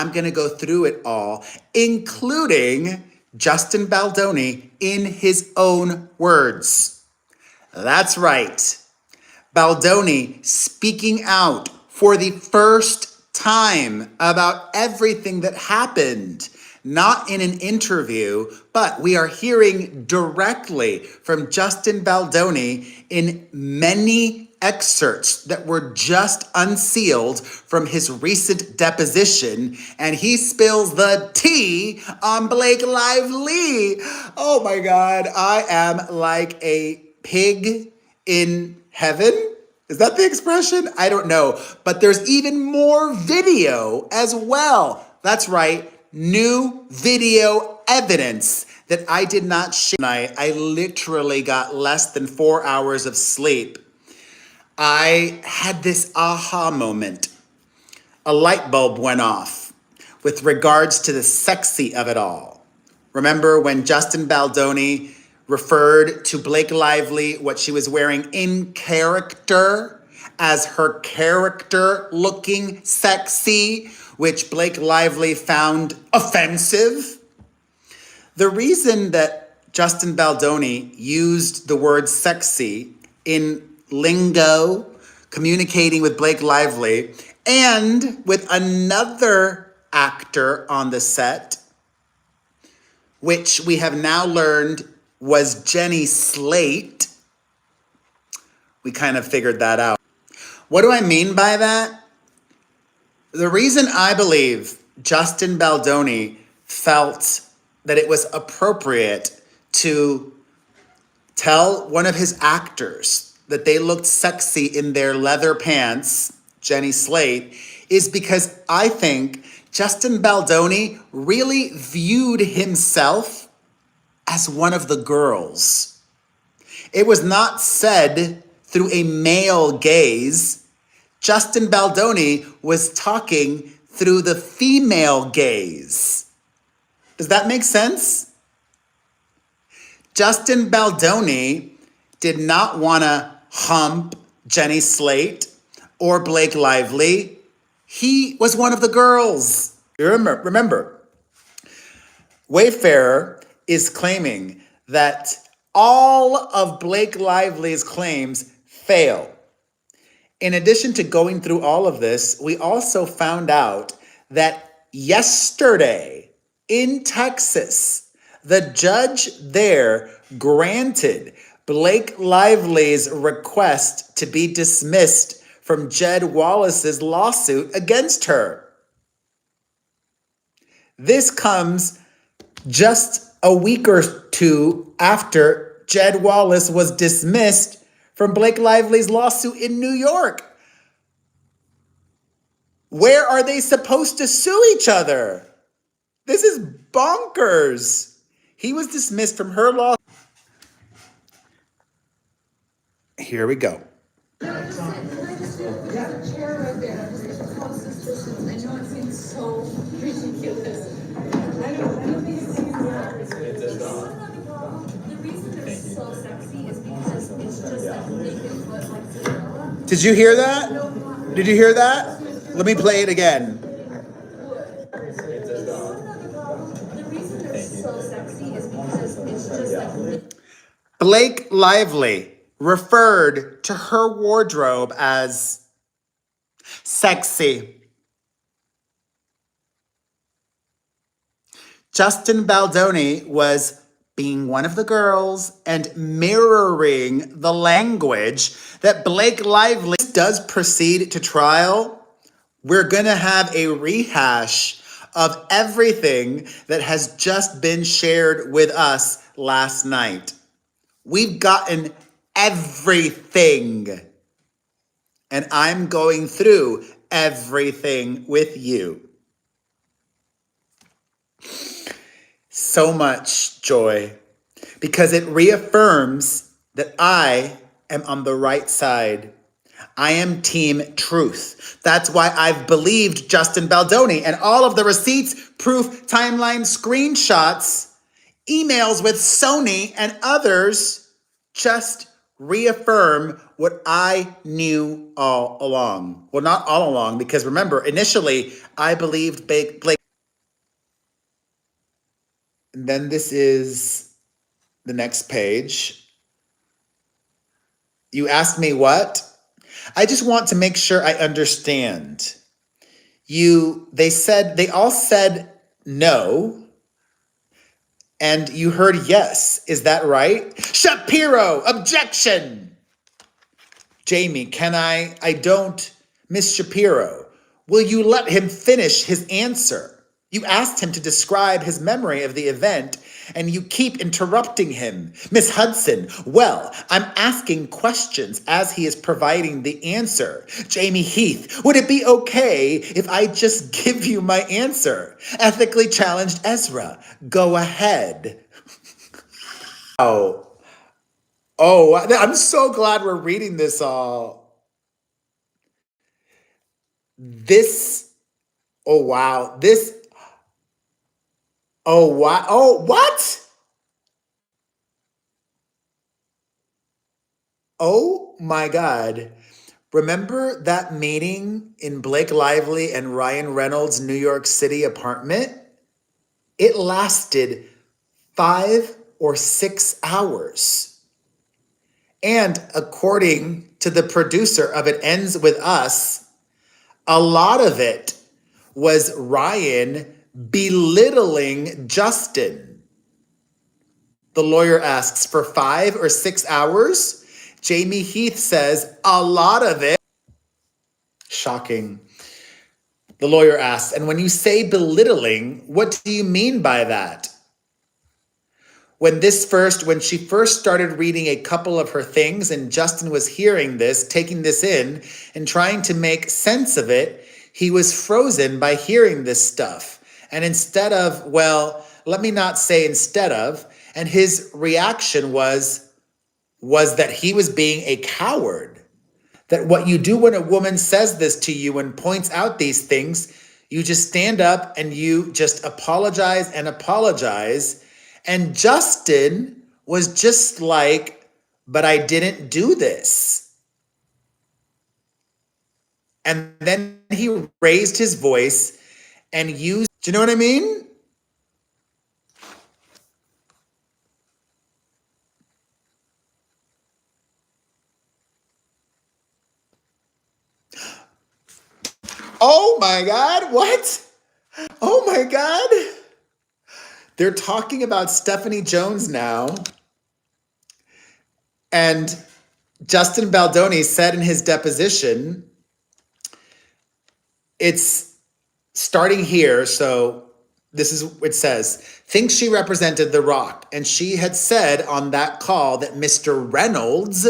I'm going to go through it all, including Justin Baldoni in his own words. That's right. Baldoni speaking out for the first time about everything that happened, not in an interview, but we are hearing directly from Justin Baldoni in many excerpts that were just unsealed from his recent deposition, and he spills the tea on Blake Lively. Oh my God, I am like a pig in heaven? Is that the expression? I don't know. But there's even more video as well. That's right, new video evidence that I did not share tonight. I literally got less than 4 hours of sleep. I had this aha moment. A light bulb went off with regards to the sexy of it all. Remember when Justin Baldoni referred to Blake Lively, what she was wearing in character, as her character looking sexy, which Blake Lively found offensive? The reason that Justin Baldoni used the word sexy in lingo, communicating with Blake Lively, and with another actor on the set, which we have now learned was Jenny Slate. We kind of figured that out. What do I mean by that? The reason I believe Justin Baldoni felt that it was appropriate to tell one of his actors that they looked sexy in their leather pants, Jenny Slate, is because I think Justin Baldoni really viewed himself as one of the girls. It was not said through a male gaze. Justin Baldoni was talking through the female gaze. Does that make sense? Justin Baldoni did not want to hump Jenny Slate or Blake Lively. He was one of the girls. Remember, Wayfarer is claiming that all of Blake Lively's claims fail. In addition to going through all of this, we also found out that yesterday in Texas, the judge there granted Blake Lively's request to be dismissed from Jed Wallace's lawsuit against her. This comes just a week or two after Jed Wallace was dismissed from Blake Lively's lawsuit in New York. Where are they supposed to sue each other? This is bonkers. He was dismissed from her lawsuit. Here we go. Did you hear that? Did you hear that? Let me play it again. Blake Lively referred to her wardrobe as sexy. Justin Baldoni was being one of the girls and mirroring the language that Blake Lively does proceed to trial. We're going to have a rehash of everything that has just been shared with us last night. We've gotten everything, and I'm going through everything with you. So much joy, because it reaffirms that I am on the right side. I am team truth. That's why I've believed Justin Baldoni, and all of the receipts, proof, timeline, screenshots, emails with Sony and others just reaffirm what I knew all along. Well, not all along, because remember, initially I believed Blake. And then this is the next page. You asked me what? I just want to make sure I understand. They all said no, and you heard yes. Is that right? Shapiro, objection! Jamie, I don't, Miss Shapiro, will you let him finish his answer? You asked him to describe his memory of the event, and you keep interrupting him. Miss Hudson, well, I'm asking questions as he is providing the answer. Jamie Heath, would it be okay if I just give you my answer? Ethically challenged Ezra, go ahead. Oh, I'm so glad we're reading this all. Oh wow, what? Oh my God. Remember that meeting in Blake Lively and Ryan Reynolds' New York City apartment? It lasted 5 or 6 hours. And according to the producer of It Ends With Us, a lot of it was Ryan belittling Justin. The lawyer asks, for 5 or 6 hours? Jamie Heath says, a lot of it. Shocking. The lawyer asks, and when you say belittling, what do you mean by that? When she first started reading a couple of her things and Justin was hearing this, taking this in and trying to make sense of it, he was frozen by hearing this stuff. And instead of, well, let me not say instead of, and his reaction was that he was being a coward. That what you do when a woman says this to you and points out these things, you just stand up and you just apologize and apologize. And Justin was just like, but I didn't do this. And then he raised his voice and used, do you know what I mean? Oh my God, what? Oh my God. They're talking about Stephanie Jones now. And Justin Baldoni said in his deposition, it's starting here. So this is, it says, thinks she represented The Rock. And she had said on that call that Mr. Reynolds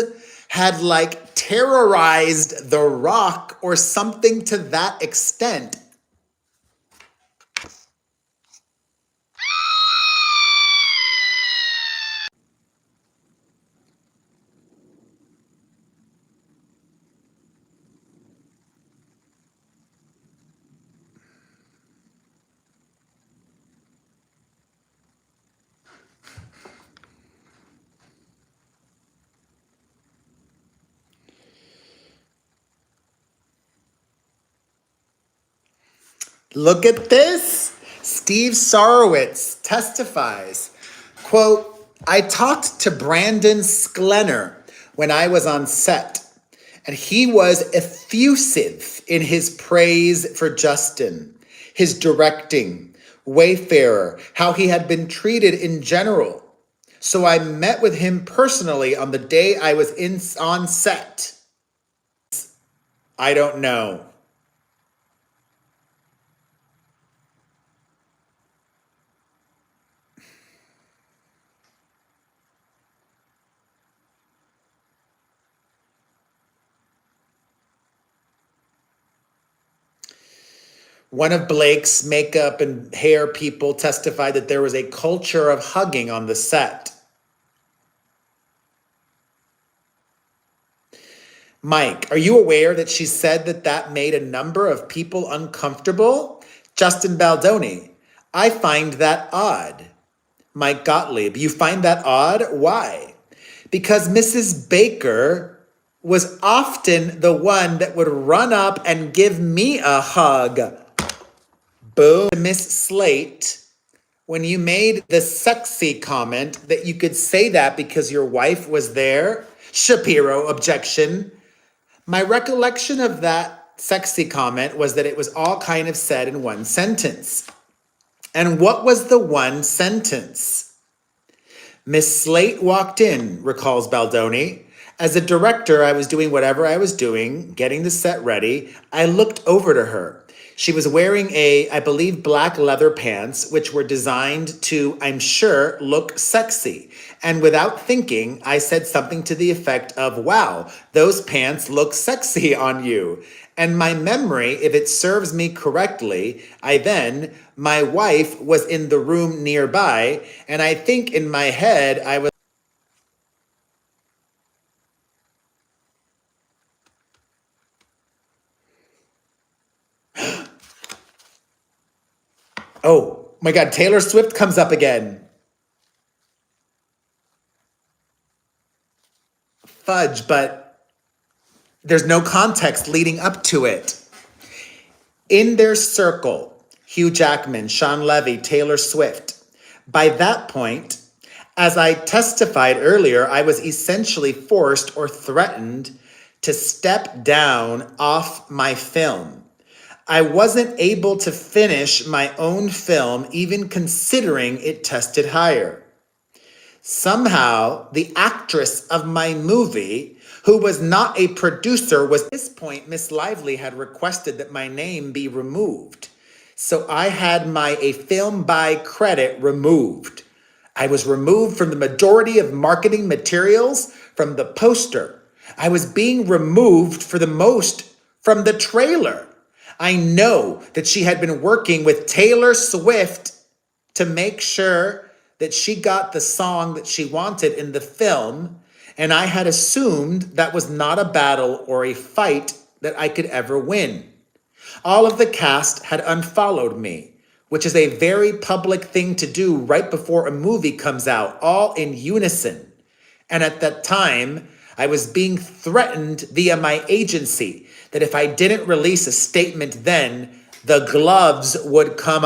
had like terrorized The Rock or something to that extent. Look at this. Steve Sarowitz testifies, quote, I talked to Brandon Sklenner when I was on set, and he was effusive in his praise for Justin, his directing, Wayfarer, how he had been treated in general. So I met with him personally on the day I was on set. I don't know. One of Blake's makeup and hair people testified that there was a culture of hugging on the set. Mike, are you aware that she said that made a number of people uncomfortable? Justin Baldoni, I find that odd. Mike Gottlieb, you find that odd? Why? because Mrs. Baker was often the one that would run up and give me a hug. Boom. Miss Slate, when you made the sexy comment that you could say that because your wife was there, Shapiro, objection. My recollection of that sexy comment was that it was all kind of said in one sentence. And what was the one sentence? Miss Slate walked in, recalls Baldoni. As a director, I was doing whatever I was doing, getting the set ready. I looked over to her. She was wearing I believe, black leather pants, which were designed to, I'm sure, look sexy. And without thinking, I said something to the effect of, wow, those pants look sexy on you. And my memory, if it serves me correctly, my wife was in the room nearby, and I think in my head, I was, oh my God, Taylor Swift comes up again. Fudge, but there's no context leading up to it. In their circle, Hugh Jackman, Sean Levy, Taylor Swift. By that point, as I testified earlier, I was essentially forced or threatened to step down off my film. I wasn't able to finish my own film, even considering it tested higher. Somehow, the actress of my movie, who was not a producer, was at this point, Miss Lively had requested that my name be removed. So I had my a film by credit removed. I was removed from the majority of marketing materials, from the poster. I was being removed for the most from the trailer. I know that she had been working with Taylor Swift to make sure that she got the song that she wanted in the film, and I had assumed that was not a battle or a fight that I could ever win. All of the cast had unfollowed me, which is a very public thing to do right before a movie comes out, all in unison. And at that time, I was being threatened via my agency that if I didn't release a statement then, the gloves would come